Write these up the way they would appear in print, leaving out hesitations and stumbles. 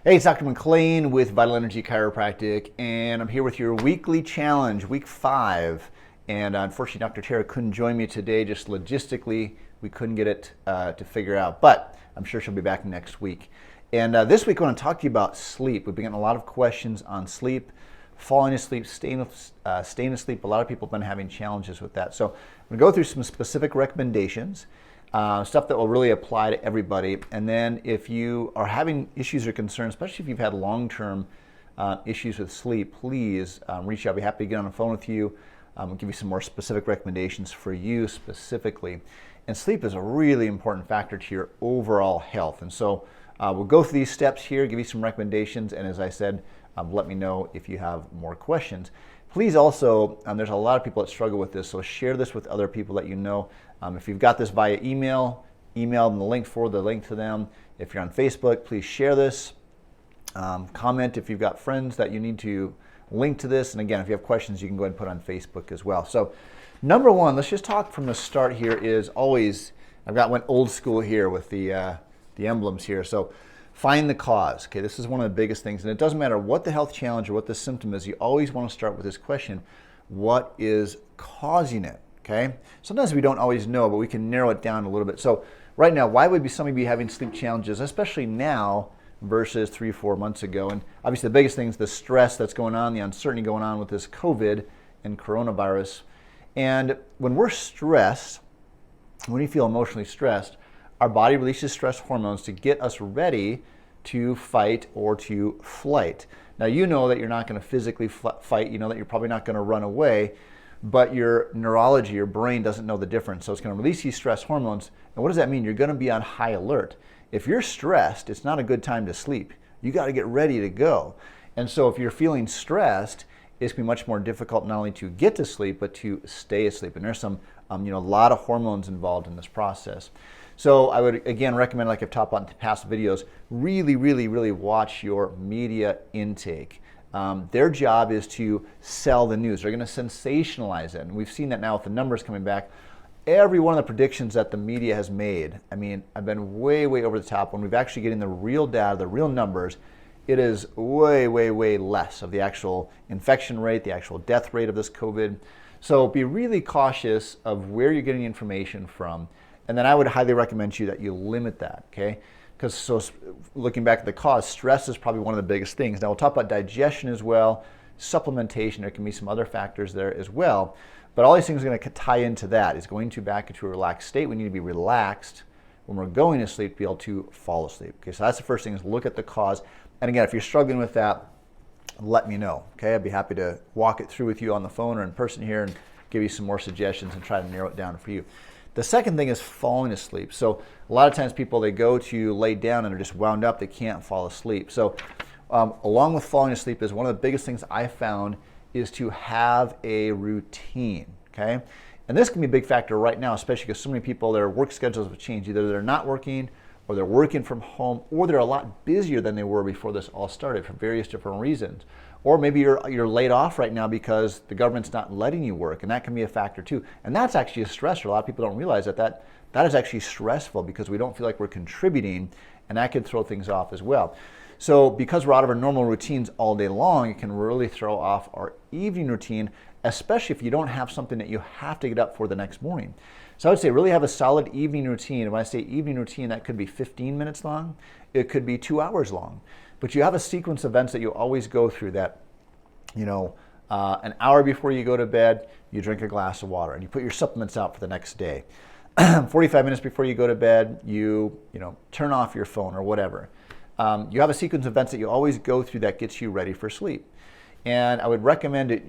Hey, it's Dr. McClain with Vital Energy Chiropractic, and I'm here with your weekly challenge, week 5. And unfortunately, Dr. Tara couldn't join me today. Just logistically, we couldn't get it to figure out, but I'm sure she'll be back next week. And this week, I want to talk to you about sleep. We've been getting a lot of questions on sleep, falling asleep, staying asleep. A lot of people have been having challenges with that. So I'm going to go through some specific recommendations. Stuff that will really apply to everybody. And then if you are having issues or concerns, especially if you've had long-term issues with sleep, please reach out. I'll be happy to get on the phone with you. We'll give you some more specific recommendations for you specifically. And sleep is a really important factor to your overall health. And so we'll go through these steps here, give you some recommendations. And as I said, let me know if you have more questions. Please also, there's a lot of people that struggle with this, so share this with other people that you know. If you've got this via email them the link, forward the link to them. If you're on Facebook, please share this. Comment if you've got friends that you need to link to this. And again, if you have questions, you can go ahead and put on Facebook as well. So number one, let's just talk from the start here is always, went old school here with the emblems here. So find the cause. Okay, this is one of the biggest things. And it doesn't matter what the health challenge or what the symptom is, you always want to start with this question: what is causing it? Okay, sometimes we don't always know, but we can narrow it down a little bit. So right now, why would somebody be having sleep challenges, especially now versus 3-4 months ago? And obviously the biggest thing is the stress that's going on, the uncertainty going on with this COVID and coronavirus. And when we're stressed, when we feel emotionally stressed, our body releases stress hormones to get us ready to fight or to flight. Now, you know that you're not going to physically fight. You know that you're probably not going to run away, but your neurology, your brain doesn't know the difference. So it's going to release these stress hormones. And what does that mean? You're going to be on high alert. If you're stressed, it's not a good time to sleep. You got to get ready to go. And so if you're feeling stressed, it's going to be much more difficult not only to get to sleep, but to stay asleep. And there's some, a lot of hormones involved in this process. So I would, again, recommend, like I've talked about in past videos, really watch your media intake. Their job is to sell the news. They're going to sensationalize it. And we've seen that now with the numbers coming back. Every one of the predictions that the media has made, I've been way over the top. When we've actually getting the real data, the real numbers, it is way less of the actual infection rate, the actual death rate of this COVID. So be really cautious of where you're getting information from. And then I would highly recommend to you that you limit that, okay? Because looking back at the cause, stress is probably one of the biggest things. Now we'll talk about digestion as well, supplementation. There can be some other factors there as well. But all these things are going to tie into that. Is going back into a relaxed state. We need to be relaxed when we're going to sleep to be able to fall asleep. Okay, so that's the first thing, is look at the cause. And again, if you're struggling with that, let me know. Okay, I'd be happy to walk it through with you on the phone or in person here and give you some more suggestions and try to narrow it down for you. The second thing is falling asleep. So a lot of times people, they go to lay down and they're just wound up, they can't fall asleep. So along with falling asleep is one of the biggest things I found is to have a routine, okay? And this can be a big factor right now, especially because so many people, their work schedules have changed. Either they're not working, or they're working from home, or they're a lot busier than they were before this all started for various different reasons. Or maybe you're laid off right now because the government's not letting you work, and that can be a factor too. And that's actually a stressor. A lot of people don't realize that is actually stressful because we don't feel like we're contributing, and that can throw things off as well. So because we're out of our normal routines all day long, it can really throw off our evening routine, especially if you don't have something that you have to get up for the next morning. So I would say really have a solid evening routine. And when I say evening routine, that could be 15 minutes long. It could be 2 hours long. But you have a sequence of events that you always go through that, an hour before you go to bed, you drink a glass of water and you put your supplements out for the next day. 45 minutes before you go to bed, you turn off your phone or whatever. You have a sequence of events that you always go through that gets you ready for sleep. And I would recommend it,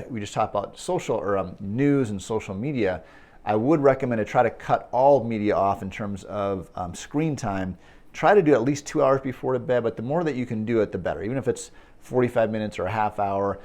we just talked about social or news and social media. I would recommend to try to cut all media off in terms of screen time. Try to do at least 2 hours before to bed, but the more that you can do it, the better. Even if it's 45 minutes or a half hour,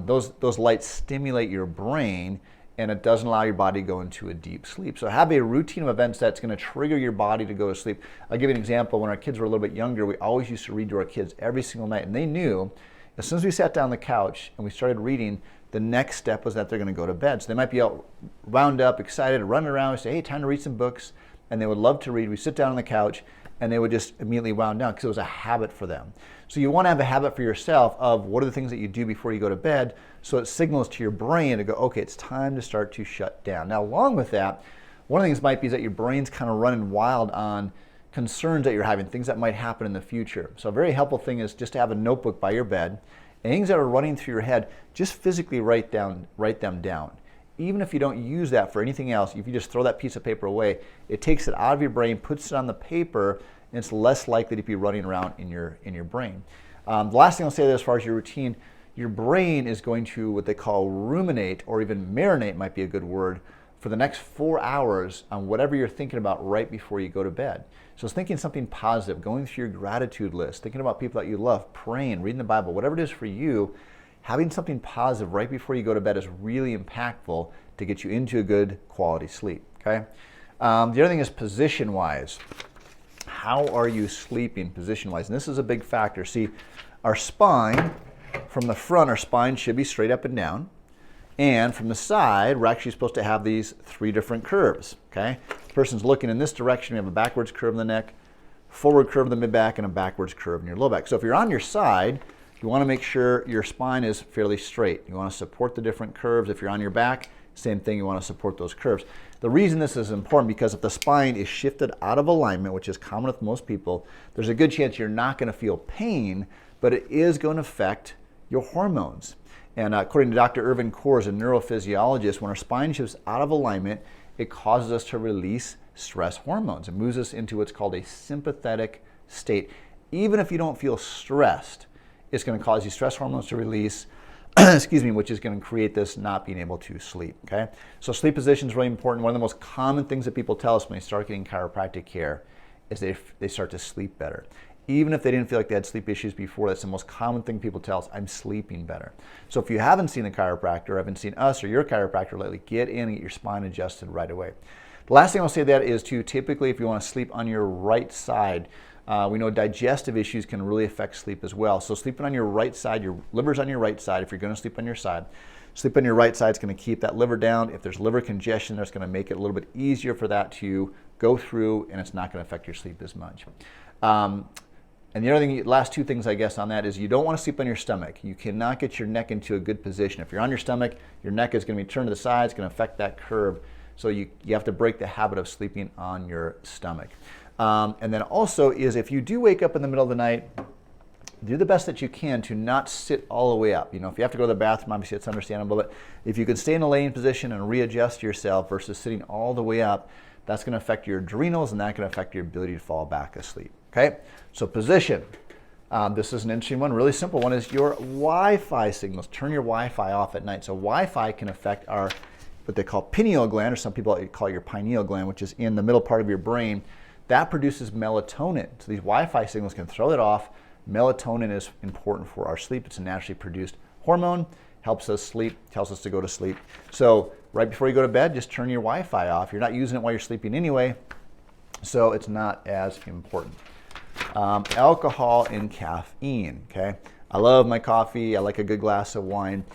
those lights stimulate your brain, and it doesn't allow your body to go into a deep sleep. So have a routine of events that's going to trigger your body to go to sleep. I'll give you an example. When our kids were a little bit younger, we always used to read to our kids every single night, and they knew as soon as we sat down on the couch and we started reading, the next step was that they're going to go to bed. So they might be out wound up, excited, running around. We say, hey, time to read some books. And they would love to read. We sit down on the couch, and they would just immediately wound down because it was a habit for them. So you want to have a habit for yourself of what are the things that you do before you go to bed, so it signals to your brain to go, okay, it's time to start to shut down. Now, along with that, one of the things might be is that your brain's kind of running wild on concerns that you're having, things that might happen in the future. So a very helpful thing is just to have a notebook by your bed, and things that are running through your head, just physically write them down. Even if you don't use that for anything else, if you just throw that piece of paper away, it takes it out of your brain, puts it on the paper, and it's less likely to be running around in your brain. The last thing I'll say as far as your routine, your brain is going to what they call ruminate, or even marinate might be a good word, for the next 4 hours on whatever you're thinking about right before you go to bed. So it's thinking something positive, going through your gratitude list, thinking about people that you love, praying, reading the Bible, whatever it is for you, having something positive right before you go to bed is really impactful to get you into a good quality sleep, okay? The other thing is position-wise. How are you sleeping position-wise? And this is a big factor. See, our spine, from the front, our spine should be straight up and down. And from the side, we're actually supposed to have these 3 different curves, okay? The person's looking in this direction, we have a backwards curve in the neck, forward curve in the mid-back, and a backwards curve in your low back. So if you're on your side, you want to make sure your spine is fairly straight. You want to support the different curves. If you're on your back, same thing, you want to support those curves. The reason this is important, because if the spine is shifted out of alignment, which is common with most people, there's a good chance you're not going to feel pain, but it is going to affect your hormones. And according to Dr. Irvin Kors, a neurophysiologist, when our spine shifts out of alignment, it causes us to release stress hormones. It moves us into what's called a sympathetic state. Even if you don't feel stressed, it's going to cause you stress hormones to release, excuse me, which is going to create this not being able to sleep, okay? So sleep position is really important. One of the most common things that people tell us when they start getting chiropractic care is they start to sleep better. Even if they didn't feel like they had sleep issues before, that's the most common thing people tell us, I'm sleeping better. So if you haven't seen a chiropractor, haven't seen us or your chiropractor lately, get in and get your spine adjusted right away. The last thing I'll say that is to typically, if you want to sleep on your right side, we know digestive issues can really affect sleep as well. So sleeping on your right side, your liver's on your right side. If you're going to sleep on your side, sleep on your right side is going to keep that liver down. If there's liver congestion, that's going to make it a little bit easier for that to go through, and it's not going to affect your sleep as much. And the other thing, last 2 things I guess on that is you don't want to sleep on your stomach. You cannot get your neck into a good position. If you're on your stomach, your neck is going to be turned to the side. It's going to affect that curve. So you have to break the habit of sleeping on your stomach. And then also is if you do wake up in the middle of the night, do the best that you can to not sit all the way up. You know, if you have to go to the bathroom, obviously it's understandable, but if you could stay in a laying position and readjust yourself versus sitting all the way up, that's going to affect your adrenals, and that's going to affect your ability to fall back asleep. Okay, so position. This is an interesting one, really simple one, is your Wi-Fi signals. Turn your Wi-Fi off at night. So Wi-Fi can affect our, what they call pineal gland, or some people call your pineal gland, which is in the middle part of your brain. That produces melatonin. So these Wi-Fi signals can throw it off. Melatonin is important for our sleep. It's a naturally produced hormone, helps us sleep, tells us to go to sleep. So right before you go to bed, just turn your Wi-Fi off. You're not using it while you're sleeping anyway, so it's not as important. Alcohol and caffeine, okay? I love my coffee, I like a good glass of wine,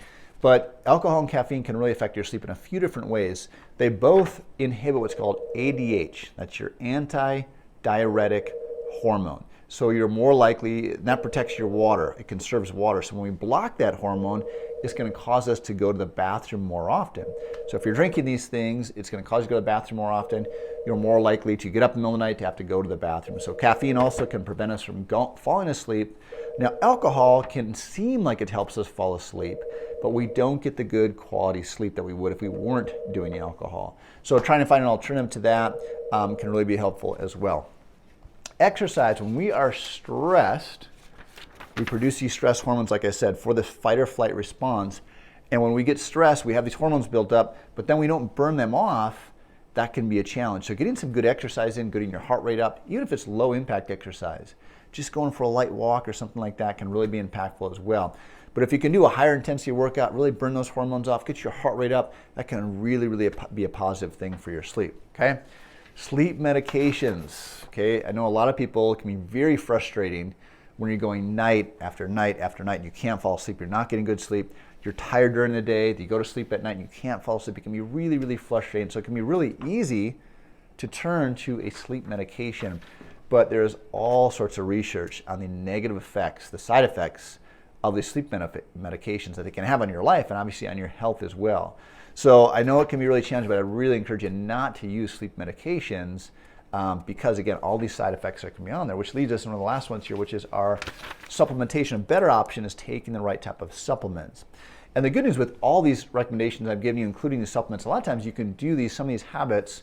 but alcohol and caffeine can really affect your sleep in a few different ways. They both inhibit what's called ADH, that's your anti-diuretic hormone. So you're more likely, and that protects your water, it conserves water. So when we block that hormone, it's going to cause us to go to the bathroom more often. So if you're drinking these things, it's going to cause you to go to the bathroom more often. You're more likely to get up in the middle of the night to have to go to the bathroom. So caffeine also can prevent us from falling asleep. Now alcohol can seem like it helps us fall asleep, but we don't get the good quality sleep that we would if we weren't doing alcohol. So trying to find an alternative to that can really be helpful as well. Exercise, when we are stressed, we produce these stress hormones, like I said, for the fight or flight response. And when we get stressed, we have these hormones built up, but then we don't burn them off. That can be a challenge. So getting some good exercise in, getting your heart rate up, even if it's low impact exercise, just going for a light walk or something like that can really be impactful as well. But if you can do a higher intensity workout, really burn those hormones off, get your heart rate up, that can really be a positive thing for your sleep, okay? Sleep medications, okay? I know a lot of people, it can be very frustrating when you're going night after night after night and you can't fall asleep, you're not getting good sleep, you're tired during the day, you go to sleep at night and you can't fall asleep. It can be really frustrating. So it can be really easy to turn to a sleep medication. but there's all sorts of research on the negative effects, the side effects of these sleep medications that they can have on your life and obviously on your health as well. So I know it can be really challenging, but I really encourage you not to use sleep medications because, again, all these side effects are going to be on there, which leads us to one of the last ones here, which is our supplementation. A better option is taking the right type of supplements. And the good news with all these recommendations I've given you, including the supplements, a lot of times you can do some of these habits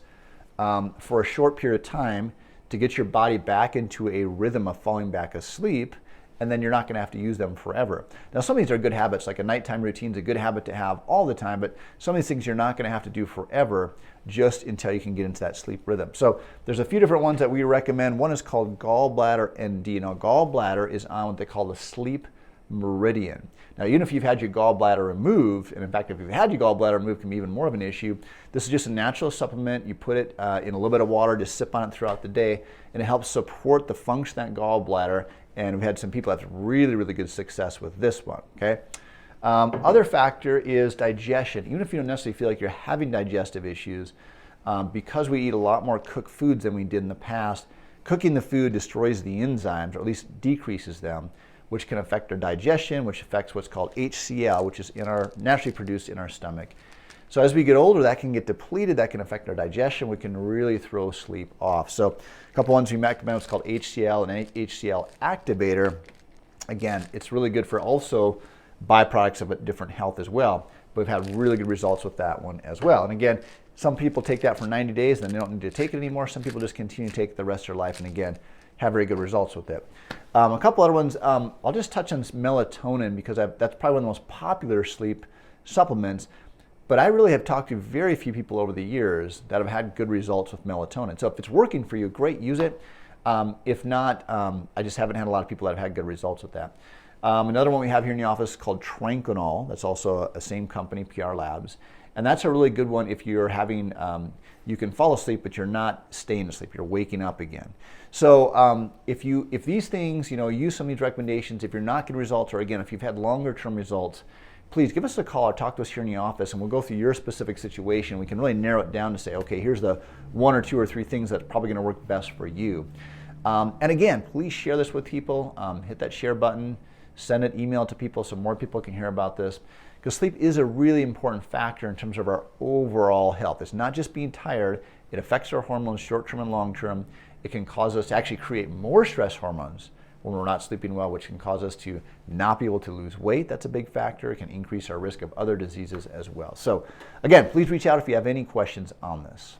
for a short period of time to get your body back into a rhythm of falling back asleep, and then you're not going to have to use them forever. Now, some of these are good habits, like a nighttime routine is a good habit to have all the time, but some of these things you're not going to have to do forever just until you can get into that sleep rhythm. So there's a few different ones that we recommend. One is called Gallbladder ND. Now, gallbladder is on what they call the sleep meridian. Now, even if you've had your gallbladder removed, and in fact, if you've had your gallbladder removed, it can be even more of an issue. This is just a natural supplement. You put it in a little bit of water, just sip on it throughout the day, and it helps support the function of that gallbladder. And we've had some people have really, really good success with this one, okay? Other factor is digestion. Even if you don't necessarily feel like you're having digestive issues, because we eat a lot more cooked foods than we did in the past, cooking the food destroys the enzymes, or at least decreases them, which can affect our digestion, which affects what's called HCl, which is naturally produced in our stomach. So as we get older, that can get depleted, that can affect our digestion, we can really throw sleep off. So a couple ones we recommend, what's called HCl and HCl activator. Again, it's really good for also byproducts of a different health as well. But we've had really good results with that one as well. And again, some people take that for 90 days, then they don't need to take it anymore. Some people just continue to take it the rest of their life, and again, have very good results with it. A couple other ones, I'll just touch on melatonin because that's probably one of the most popular sleep supplements. But I really have talked to very few people over the years that have had good results with melatonin. So if it's working for you, great, use it. If not, I just haven't had a lot of people that have had good results with that. Another one we have here in the office is called Tranquinol. That's also a same company, PR Labs. And that's a really good one if you're having, you can fall asleep, but you're not staying asleep, you're waking up again. So if these things, use some of these recommendations, if you're not getting results, or again, if you've had longer term results, please give us a call or talk to us here in the office, and we'll go through your specific situation. We can really narrow it down to say, okay, here's the 1 or 2 or 3 things that's probably going to work best for you. And again, please share this with people. Hit that share button, send an email to people so more people can hear about this. Because sleep is a really important factor in terms of our overall health. It's not just being tired. It affects our hormones short-term and long-term. It can cause us to actually create more stress hormones when we're not sleeping well, which can cause us to not be able to lose weight. That's a big factor. It can increase our risk of other diseases as well. So again, please reach out if you have any questions on this.